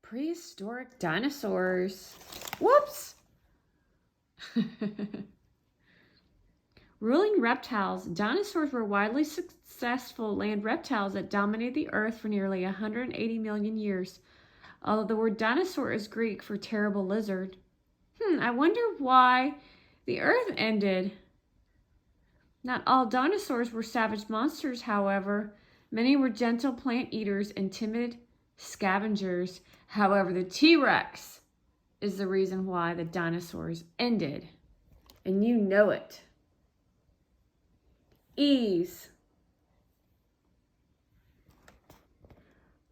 Prehistoric dinosaurs. Whoops! Ruling reptiles. Dinosaurs were widely successful land reptiles that dominated the earth for nearly 180 million years. Although the word dinosaur is Greek for terrible lizard. I wonder why the earth ended. Not all dinosaurs were savage monsters, however. Many were gentle plant eaters and timid scavengers. However, the T-Rex is the reason why the dinosaurs ended. And you know it. Ease.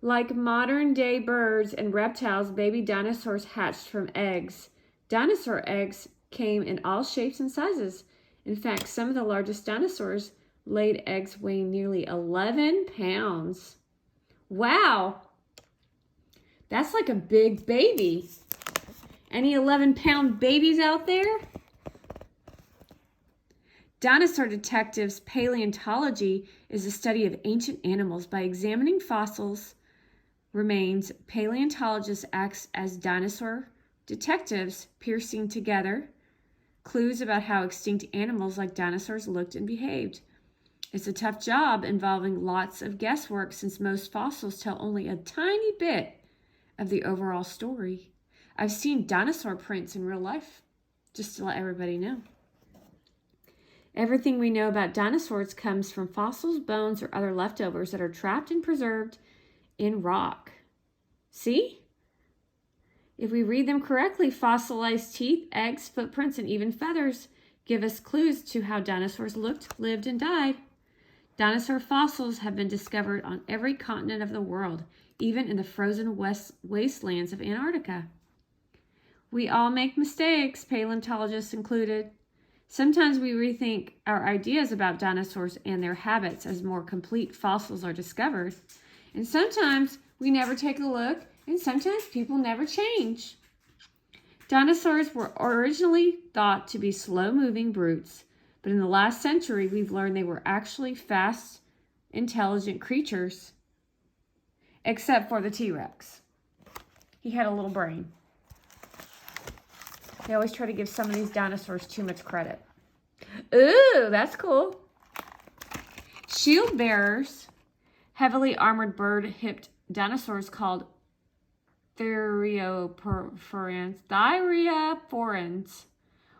Like modern-day birds and reptiles, baby dinosaurs hatched from eggs. Dinosaur eggs came in all shapes and sizes. In fact, some of the largest dinosaurs laid eggs weighing nearly 11 pounds. Wow! That's like a big baby. Any 11-pound babies out there? Dinosaur detectives paleontology is the study of ancient animals. By examining fossils remains, paleontologists act as dinosaur detectives, piecing together clues about how extinct animals like dinosaurs looked and behaved. It's a tough job involving lots of guesswork since most fossils tell only a tiny bit of the overall story. I've seen dinosaur prints in real life, just to let everybody know. Everything we know about dinosaurs comes from fossils, bones, or other leftovers that are trapped and preserved in rock. See? If we read them correctly, fossilized teeth, eggs, footprints, and even feathers give us clues to how dinosaurs looked, lived, and died. Dinosaur fossils have been discovered on every continent of the world, even in the frozen wastelands of Antarctica. We all make mistakes, paleontologists included. Sometimes we rethink our ideas about dinosaurs and their habits as more complete fossils are discovered. And sometimes we never take a look, and sometimes people never change. Dinosaurs were originally thought to be slow-moving brutes, but in the last century, we've learned they were actually fast, intelligent creatures, except for the T-Rex. He had a little brain. They always try to give some of these dinosaurs too much credit. Ooh, that's cool. Shield bearers, heavily armored bird-hipped dinosaurs called thyreophorans,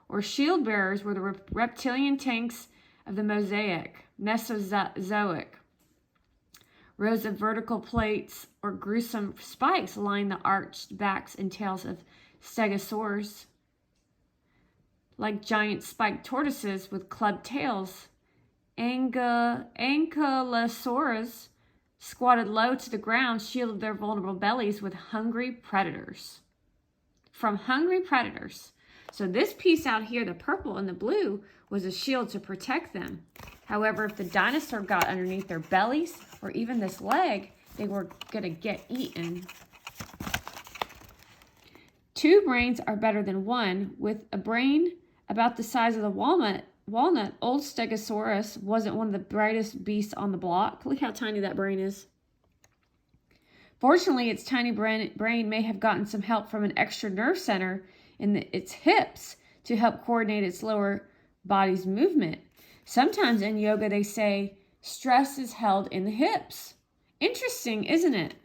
or shield bearers, were the reptilian tanks of the Mesozoic. Rows of vertical plates or gruesome spikes line the arched backs and tails of stegosaurs. Like giant spiked tortoises with clubbed tails, ankylosaurs squatted low to the ground, shielded their vulnerable bellies with hungry predators. From hungry predators. So this piece out here, the purple and the blue, was a shield to protect them. However, if the dinosaur got underneath their bellies, or even this leg, they were going to get eaten. 2 brains are better than 1. With a brain about the size of the walnut, old Stegosaurus wasn't one of the brightest beasts on the block. Look how tiny that brain is. Fortunately, its tiny brain may have gotten some help from an extra nerve center in its hips to help coordinate its lower body's movement. Sometimes in yoga, they say stress is held in the hips. Interesting, isn't it?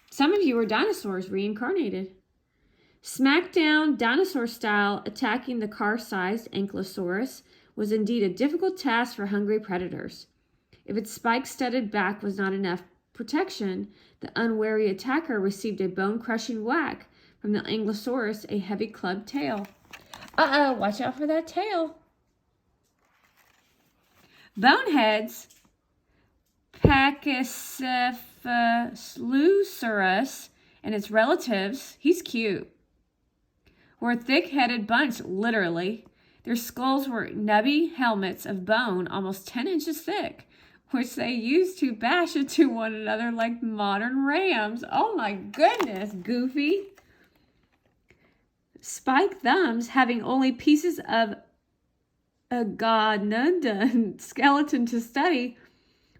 Some of you are dinosaurs reincarnated. Smackdown, dinosaur style, attacking the car-sized Ankylosaurus was indeed a difficult task for hungry predators. If its spike-studded back was not enough protection, the unwary attacker received a bone-crushing whack from the Ankylosaurus, a heavy clubbed tail. Uh-oh, watch out for that tail. Boneheads, Pachycephalosaurus, and its relatives, he's cute, were a thick-headed bunch, literally. Their skulls were nubby helmets of bone almost 10 inches thick, which they used to bash into one another like modern rams. Oh my goodness, Goofy. Spike thumbs, having only pieces of a Godnunda skeleton to study,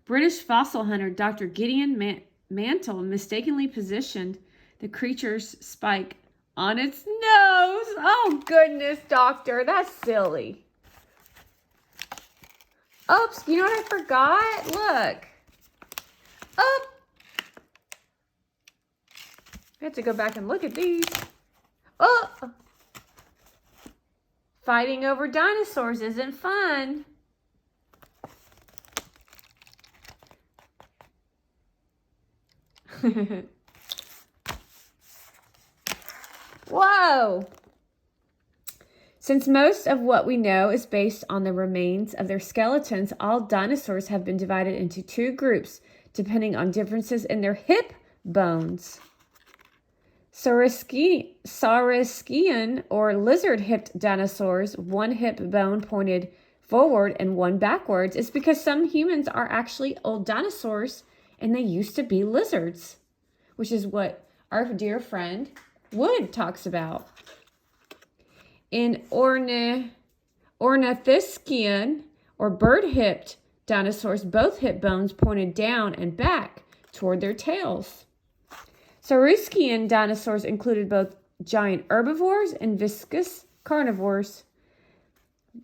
British fossil hunter Dr. Gideon Mantle mistakenly positioned the creature's spike on its nose. Oh, goodness, doctor. That's silly. Oops, you know what I forgot? Look. Oh. I have to go back and look at these. Oh. Fighting over dinosaurs isn't fun. Whoa! Since most of what we know is based on the remains of their skeletons, all dinosaurs have been divided into two groups, depending on differences in their hip bones. Saurischian, or lizard-hipped dinosaurs, one hip bone pointed forward and one backwards, is because some humans are actually old dinosaurs and they used to be lizards, which is what our dear friend Wood talks about. In Ornithischian, or bird-hipped dinosaurs, both hip bones pointed down and back toward their tails. Saurischian dinosaurs included both giant herbivores and viscous carnivores.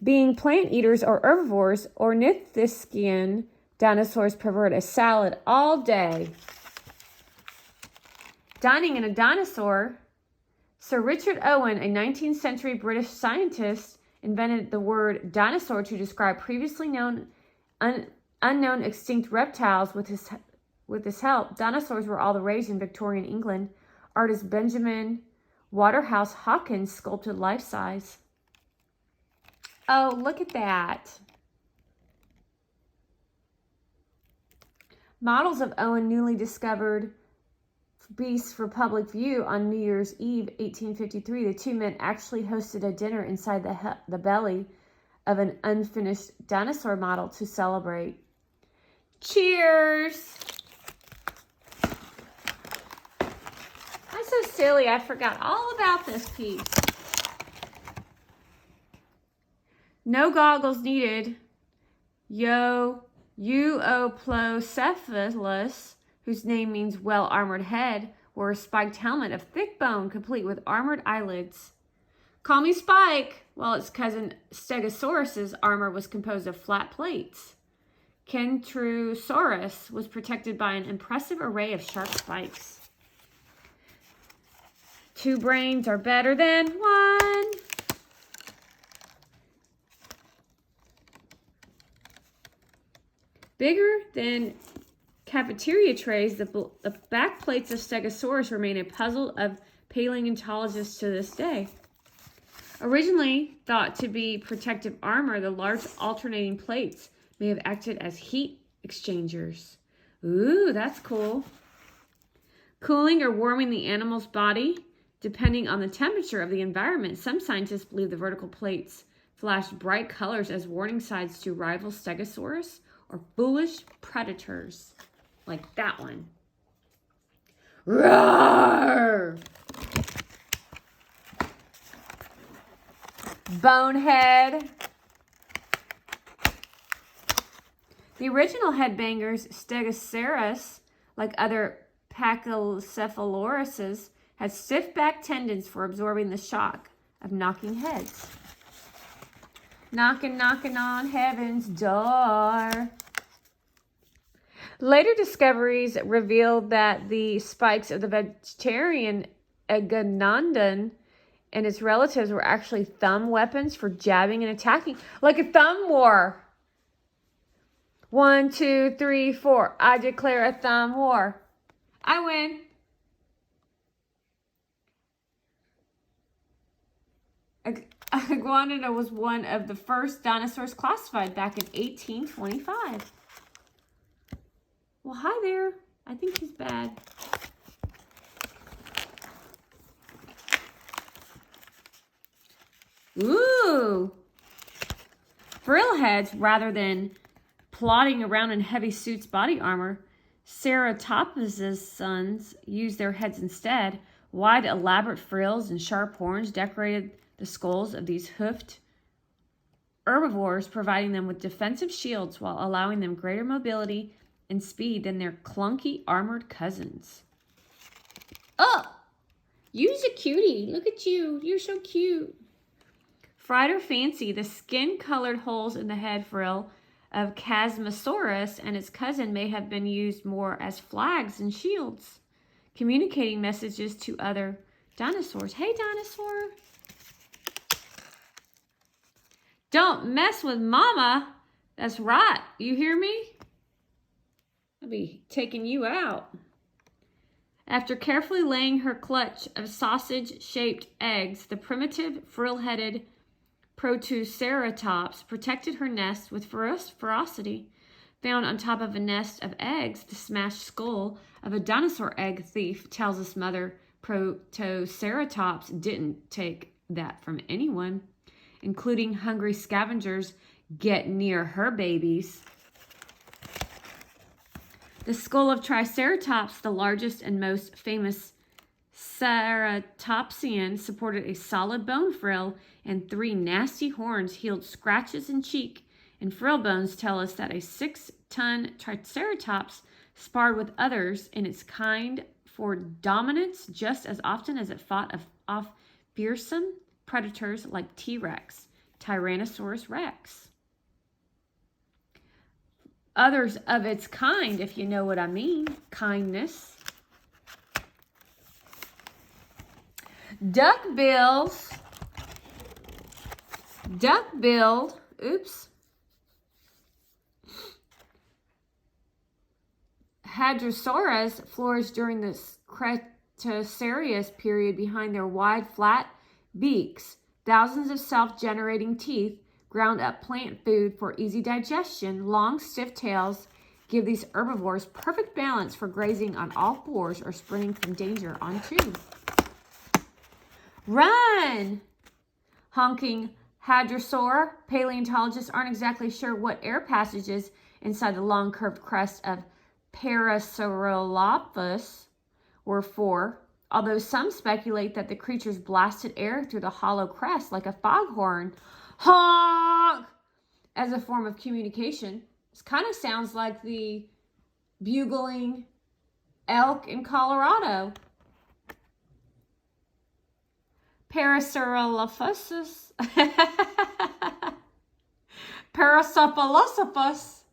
Being plant eaters or herbivores, Ornithischian dinosaurs preferred a salad all day. Dining in a dinosaur. Sir Richard Owen, a 19th century British scientist, invented the word dinosaur to describe previously unknown extinct reptiles. With his help, dinosaurs were all the rage in Victorian England. Artist Benjamin Waterhouse Hawkins sculpted life-size. Oh, look at that. Models of Owen newly discovered beasts for public view on New Year's Eve, 1853. The two men actually hosted a dinner inside the belly of an unfinished dinosaur model to celebrate. Cheers! I'm so silly, I forgot all about this piece. No goggles needed. Euoplocephalus, whose name means well-armored head, wore a spiked helmet of thick bone, complete with armored eyelids. Call me Spike, while its cousin Stegosaurus's armor was composed of flat plates. Kentrosaurus was protected by an impressive array of sharp spikes. Two brains are better than one. Bigger than cafeteria trays, the back plates of Stegosaurus remain a puzzle of paleontologists to this day. Originally thought to be protective armor, the large alternating plates may have acted as heat exchangers. Ooh, that's cool. Cooling or warming the animal's body, depending on the temperature of the environment. Some scientists believe the vertical plates flashed bright colors as warning signs to rival Stegosaurus or foolish predators. Like that one. Roar! Bonehead. The original headbangers, Stegosaurus, like other Pachycephaloruses, had stiff back tendons for absorbing the shock of knocking heads. Knocking, knocking on heaven's door. Later discoveries revealed that the spikes of the vegetarian Iguanodon and its relatives were actually thumb weapons for jabbing and attacking, like a thumb war. 1, 2, 3, 4. I declare a thumb war. I win. Iguanodon was one of the first dinosaurs classified back in 1825. Well, hi there. I think he's bad. Ooh. Frill heads, rather than plodding around in heavy suits body armor, Ceratops's sons used their heads instead. Wide, elaborate frills and sharp horns decorated the skulls of these hoofed herbivores, providing them with defensive shields while allowing them greater mobility and speed than their clunky armored cousins. Oh! You's a cutie. Look at you. You're so cute. Fried or fancy, the skin-colored holes in the head frill of Chasmosaurus and its cousin may have been used more as flags and shields, communicating messages to other dinosaurs. Hey, dinosaur. Don't mess with Mama. That's right. You hear me? I'll be taking you out. After carefully laying her clutch of sausage-shaped eggs, the primitive frill-headed Protoceratops protected her nest with ferocity. Found on top of a nest of eggs, the smashed skull of a dinosaur egg thief tells us Mother Protoceratops didn't take that from anyone, including hungry scavengers get near her babies. The skull of Triceratops, the largest and most famous ceratopsian, supported a solid bone frill, and 3 nasty horns healed scratches in cheek. And frill bones tell us that a 6-ton Triceratops sparred with others in its kind for dominance just as often as it fought off fearsome predators like T-Rex, Tyrannosaurus Rex. Others of its kind, if you know what I mean. Kindness. Duck-billed Hadrosaurs flourished during the Cretaceous period behind their wide, flat beaks, thousands of self-generating teeth, ground up plant food for easy digestion. Long, stiff tails give these herbivores perfect balance for grazing on all fours or sprinting from danger on 2. Run! Honking hadrosaur. Paleontologists aren't exactly sure what air passages inside the long curved crest of Parasaurolophus were for, although some speculate that the creatures blasted air through the hollow crest like a foghorn, honk, as a form of communication. This kind of sounds like the bugling elk in Colorado. Parasaurolophus. Parasaurolophus.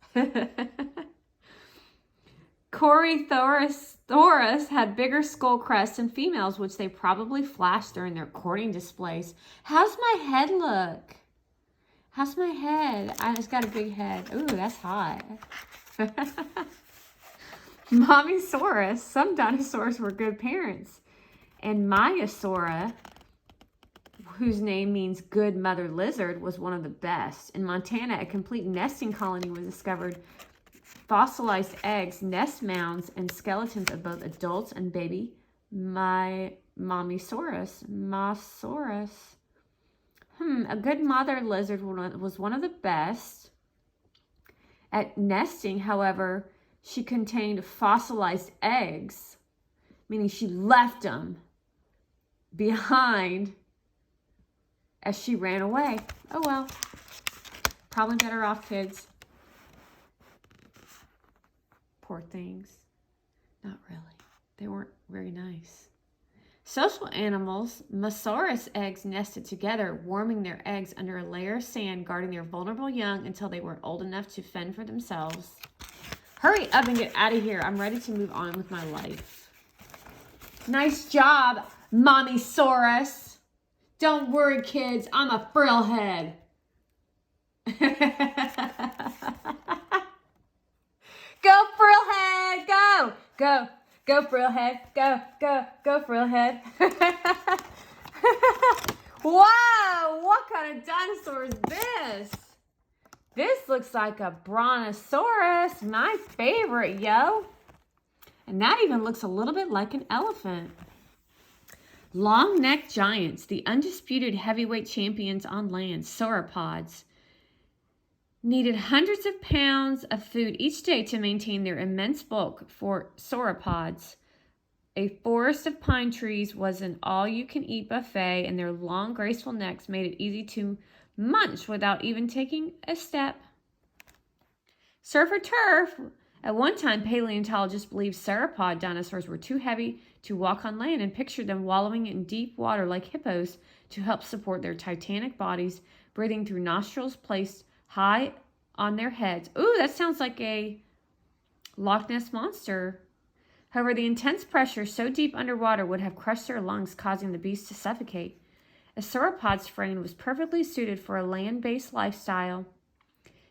Corythosaurus had bigger skull crests in females, which they probably flashed during their courting displays. How's my head look? How's my head? I just got a big head. Ooh, that's hot. Mommysaurus. Some dinosaurs were good parents. And Maiasaura, whose name means good mother lizard, was one of the best. In Montana, a complete nesting colony was discovered. Fossilized eggs, nest mounds, and skeletons of both adults and baby Mommysaurus. Mosaurus. A good mother lizard was one of the best at nesting. However, she contained fossilized eggs, meaning she left them behind as she ran away. Oh well. Probably better off, kids. Poor things. Not really. They weren't very nice. Social animals, Mosaurus eggs nested together, warming their eggs under a layer of sand, guarding their vulnerable young until they were old enough to fend for themselves. Hurry up and get out of here. I'm ready to move on with my life. Nice job, Mommysaurus. Don't worry, kids. I'm a frillhead. Go, frillhead. Go. Go. Go, frillhead. Go, go, go, frillhead. Wow, what kind of dinosaur is this? This looks like a brontosaurus, my favorite, yo. And that even looks a little bit like an elephant. Long-necked giants, the undisputed heavyweight champions on land, sauropods, needed hundreds of pounds of food each day to maintain their immense bulk. For sauropods, a forest of pine trees was an all-you-can-eat buffet, and their long, graceful necks made it easy to munch without even taking a step. Surf or turf, At one time, paleontologists believed sauropod dinosaurs were too heavy to walk on land and pictured them wallowing in deep water like hippos to help support their titanic bodies, breathing through nostrils placed high on their heads. Ooh, that sounds like a Loch Ness monster. However, the intense pressure so deep underwater would have crushed their lungs, causing the beast to suffocate. A sauropod's frame was perfectly suited for a land-based lifestyle,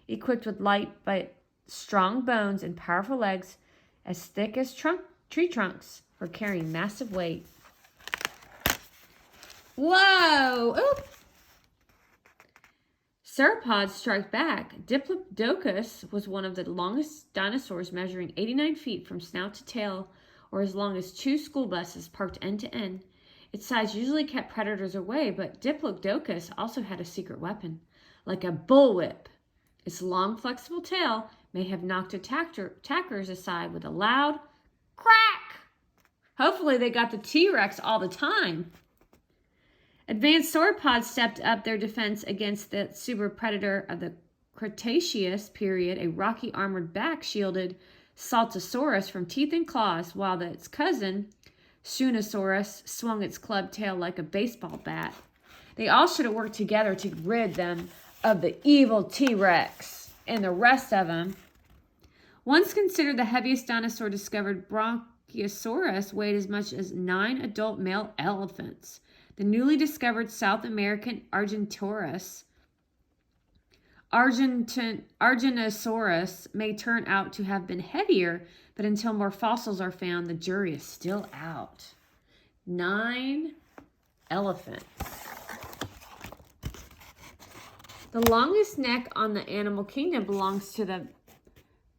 equipped with light but strong bones and powerful legs as thick as tree trunks for carrying massive weight. Whoa! Oop! Sauropods strike back. Diplodocus was one of the longest dinosaurs, measuring 89 feet from snout to tail, or as long as 2 school buses parked end to end. Its size usually kept predators away, but Diplodocus also had a secret weapon, like a bullwhip. Its long, flexible tail may have knocked attackers aside with a loud crack. Hopefully they got the T-Rex all the time. Advanced sauropods stepped up their defense against the super predator of the Cretaceous period. A rocky armored back shielded Saltosaurus from teeth and claws, while its cousin, Shunosaurus, swung its clubbed tail like a baseball bat. They all should have worked together to rid them of the evil T-Rex and the rest of them. Once considered the heaviest dinosaur discovered, Brachiosaurus weighed as much as 9 adult male elephants. The newly discovered South American Argentinosaurus may turn out to have been heavier, but until more fossils are found, the jury is still out. 9 elephants. The longest neck on the animal kingdom belongs to the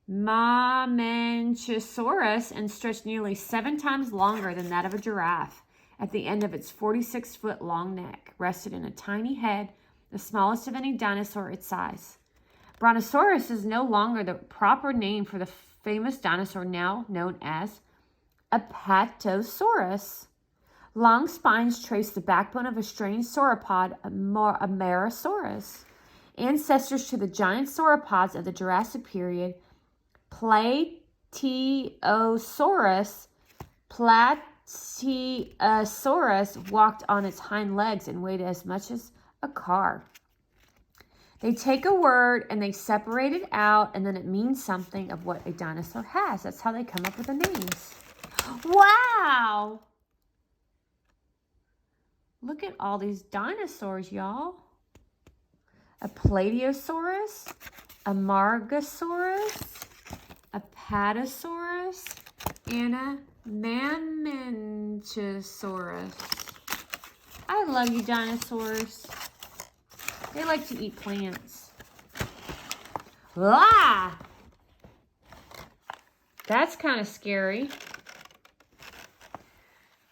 Mamenchisaurus and stretched nearly 7 times longer than that of a giraffe. At the end of its 46-foot-long neck rested in a tiny head, the smallest of any dinosaur its size. Brontosaurus is no longer the proper name for the famous dinosaur now known as Apatosaurus. Long spines trace the backbone of a strange sauropod, Amarasaurus. Ancestors to the giant sauropods of the Jurassic period, Plateosaurus walked on its hind legs and weighed as much as a car. They take a word and they separate it out, and then it means something of what a dinosaur has. That's how they come up with the names. Wow! Look at all these dinosaurs, y'all. A Plateosaurus, a Margosaurus, a Apatosaurus, and a Mamenchisaurus. I love you, dinosaurs. They like to eat plants. Ah! That's kind of scary.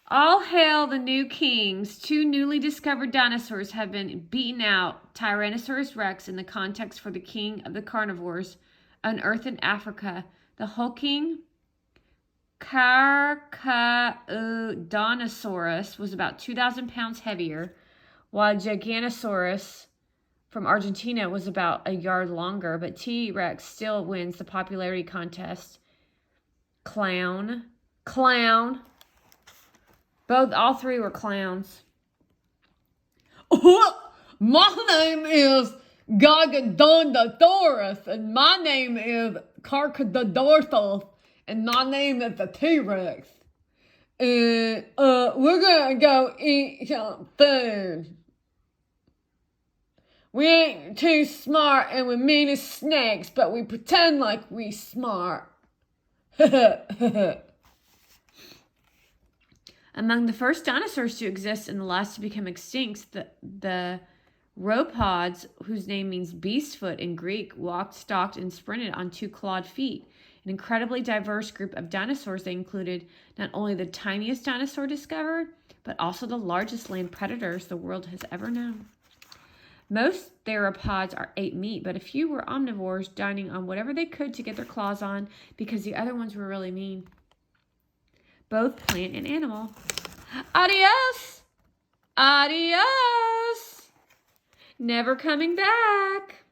All hail the new kings. 2 newly discovered dinosaurs have been beaten out. Tyrannosaurus rex in the context for the king of the carnivores, unearthed in Africa. The hulking Carcharodontosaurus was about 2,000 pounds heavier, while Giganosaurus from Argentina was about a yard longer, but T-Rex still wins the popularity contest. Clown. All 3 were clowns. My name is Gigantosaurus, and my name is Carcharodontosaurus, and my name is the T-Rex. And we're gonna go eat some food. We ain't too smart and we mean as snakes, but we pretend like we smart. Among the first dinosaurs to exist and the last to become extinct, the Rhopods, whose name means beast foot in Greek, walked, stalked, and sprinted on 2 clawed feet. An incredibly diverse group of dinosaurs. They included not only the tiniest dinosaur discovered, but also the largest land predators the world has ever known. Most theropods ate meat, but a few were omnivores, dining on whatever they could to get their claws on because the other ones were really mean. Both plant and animal. Adios! Adios! Never coming back.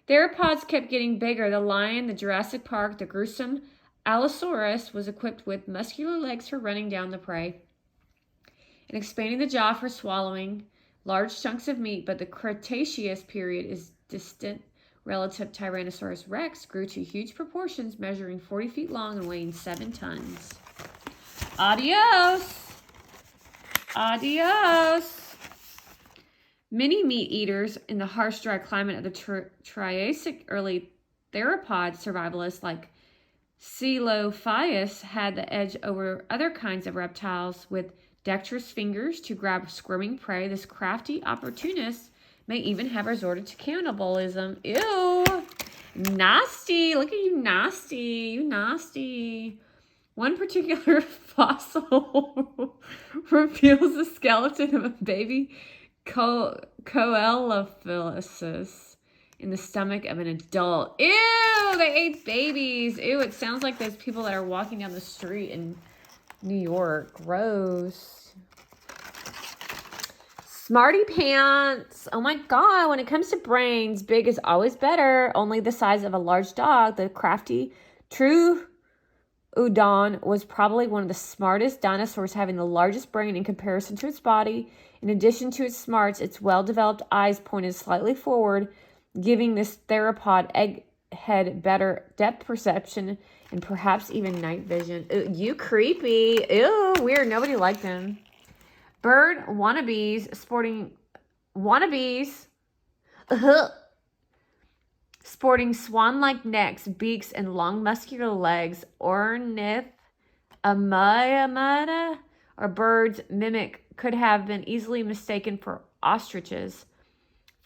Theropods kept getting bigger. The lion, the Jurassic Park, the gruesome Allosaurus was equipped with muscular legs for running down the prey and expanding the jaw for swallowing large chunks of meat, but the Cretaceous period is distant relative. Tyrannosaurus rex grew to huge proportions, measuring 40 feet long and weighing 7 tons. Adios! Adios! Many meat eaters in the harsh, dry climate of the Triassic early theropod survivalists like Coelophyus had the edge over other kinds of reptiles with dexterous fingers to grab squirming prey. This crafty opportunist may even have resorted to cannibalism. Ew! Nasty! Look at you, nasty! You nasty! One particular fossil reveals the skeleton of a baby Coelophysis in the stomach of an adult. Ew! They ate babies. Ew! It sounds like those people that are walking down the street in New York. Gross. Smarty pants. Oh my God. When it comes to brains, big is always better. Only the size of a large dog. The crafty true Udon was probably one of the smartest dinosaurs, having the largest brain in comparison to its body. In addition to its smarts, its well-developed eyes pointed slightly forward, giving this theropod egghead better depth perception and perhaps even night vision. Ew, you creepy. Ew, weird. Nobody liked them. Bird wannabes sporting sporting swan-like necks, beaks, and long muscular legs. Ornithomata, or birds mimic, could have been easily mistaken for ostriches.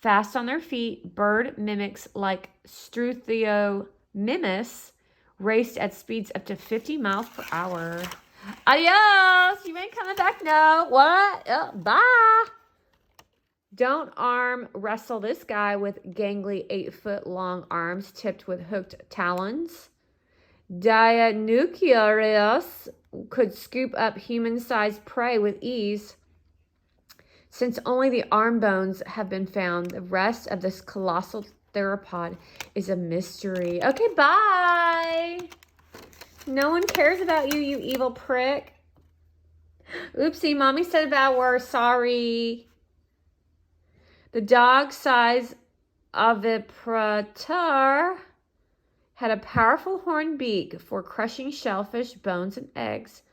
Fast on their feet, bird mimics like Struthiomimus raced at speeds up to 50 miles per hour. Adios! You ain't coming back now. What? Bye! Don't arm wrestle this guy with gangly 8-foot-long arms tipped with hooked talons. Dinosaurs could scoop up human-sized prey with ease. Since only the arm bones have been found, the rest of this colossal theropod is a mystery. Okay, bye! No one cares about you, you evil prick. Oopsie, Mommy said a bad word. Sorry. The dog-sized ovipositor had a powerful horned beak for crushing shellfish, bones, and eggs.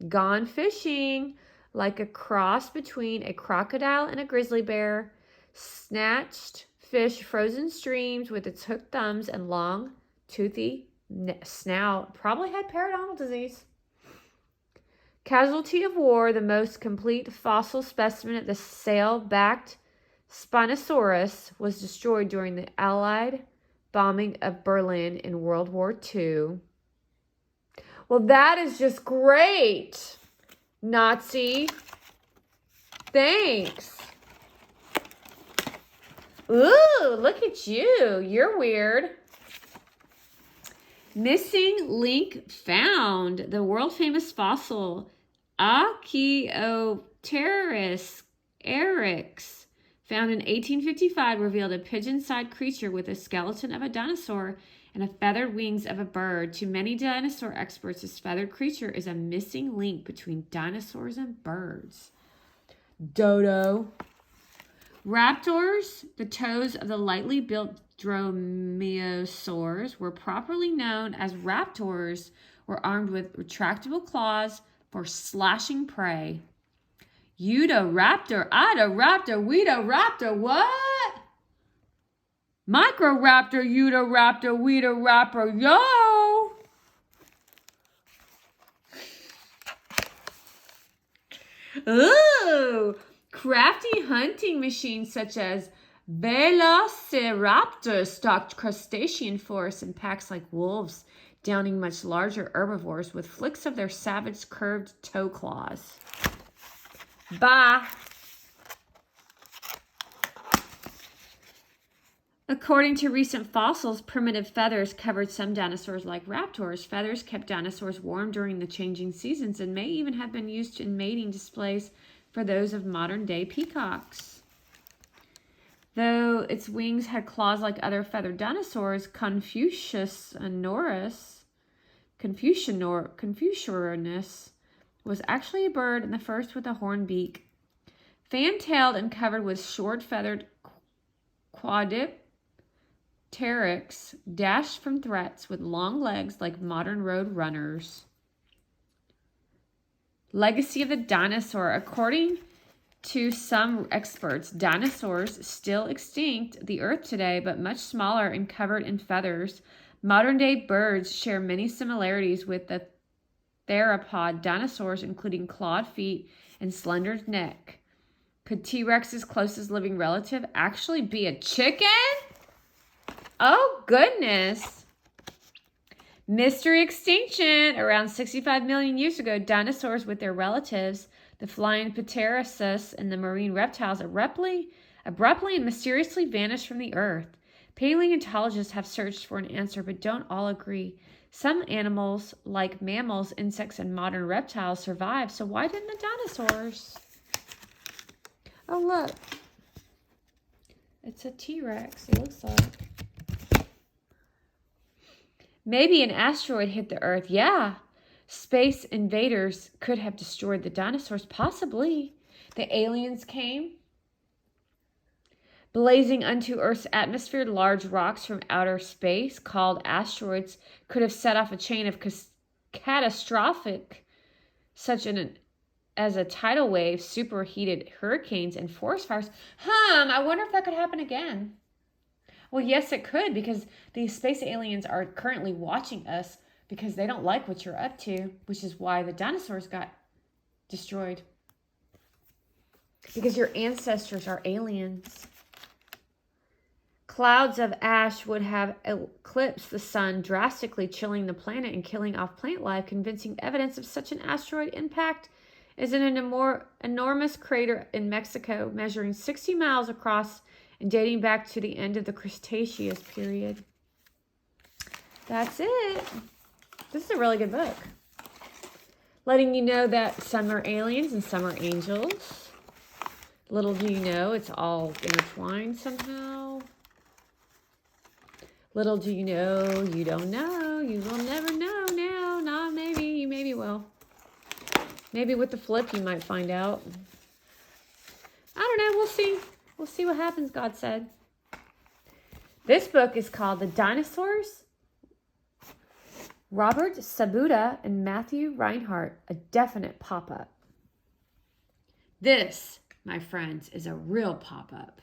Gone fishing, like a cross between a crocodile and a grizzly bear. Snatched fish, frozen streams with its hooked thumbs and long, toothy snout. Probably had periodontal disease. Casualty of war, the most complete fossil specimen of the sail-backed Spinosaurus was destroyed during the Allied bombing of Berlin in World War II. Well, that is just great, Nazi. Thanks. Ooh, look at you. You're weird. Missing link found. The world-famous fossil Archaeopteryx eryx, found in 1855, revealed a pigeon-sized creature with a skeleton of a dinosaur and a feathered wings of a bird. To many dinosaur experts, this feathered creature is a missing link between dinosaurs and birds. Dodo. Raptors, the toes of the lightly built dromaeosaurs, were properly known as raptors, were armed with retractable claws for slashing prey. Eudoraptor, Idoraptor, Wedoraptor, what? Microraptor, Eudoraptor, Wedoraptor, yo! Ooh! Crafty hunting machines such as Velociraptor stalked crustacean forests in packs like wolves, downing much larger herbivores with flicks of their savage curved toe claws. Bye. According to recent fossils, primitive feathers covered some dinosaurs like raptors. Feathers kept dinosaurs warm during the changing seasons and may even have been used in mating displays for those of modern-day peacocks. Though its wings had claws like other feathered dinosaurs, Confucianus was actually a bird and the first with a horn beak. Fan-tailed and covered with short feathered quadipteryx, dashed from threats with long legs like modern road runners. Legacy of the dinosaur. According to some experts, dinosaurs still extinct the Earth today, but much smaller and covered in feathers. Modern-day birds share many similarities with the theropod dinosaurs, including clawed feet and slender neck. Could T-Rex's closest living relative actually be a chicken? Oh, goodness. Mystery extinction. Around 65 million years ago, dinosaurs with their relatives, the flying pterosaurs and the marine reptiles, abruptly and mysteriously vanished from the earth. Paleontologists have searched for an answer, but don't all agree. Some animals, like mammals, insects, and modern reptiles, survived, so why didn't the dinosaurs? Oh, look. It's a T-Rex, it looks like. Maybe an asteroid hit the Earth. Yeah. Space invaders could have destroyed the dinosaurs. Possibly. The aliens came. Blazing onto Earth's atmosphere, large rocks from outer space, called asteroids, could have set off a chain of catastrophic, such as a tidal wave, superheated hurricanes, and forest fires. I wonder if that could happen again. Well, yes, it could, because these space aliens are currently watching us because they don't like what you're up to, which is why the dinosaurs got destroyed. Because your ancestors are aliens. Clouds of ash would have eclipsed the sun, drastically chilling the planet and killing off plant life. Convincing evidence of such an asteroid impact is in an enormous crater in Mexico, measuring 60 miles across and dating back to the end of the Cretaceous period. That's it. This is a really good book. Letting you know that some are aliens and some are angels. Little do you know, it's all intertwined somehow. Little do you know, you don't know. You will never know now. Not maybe. You maybe will. Maybe with the flip you might find out. I don't know. We'll see. We'll see what happens, God said. This book is called The Dinosaurs. Robert Sabuda and Matthew Reinhart. A definite pop-up. This, my friends, is a real pop-up.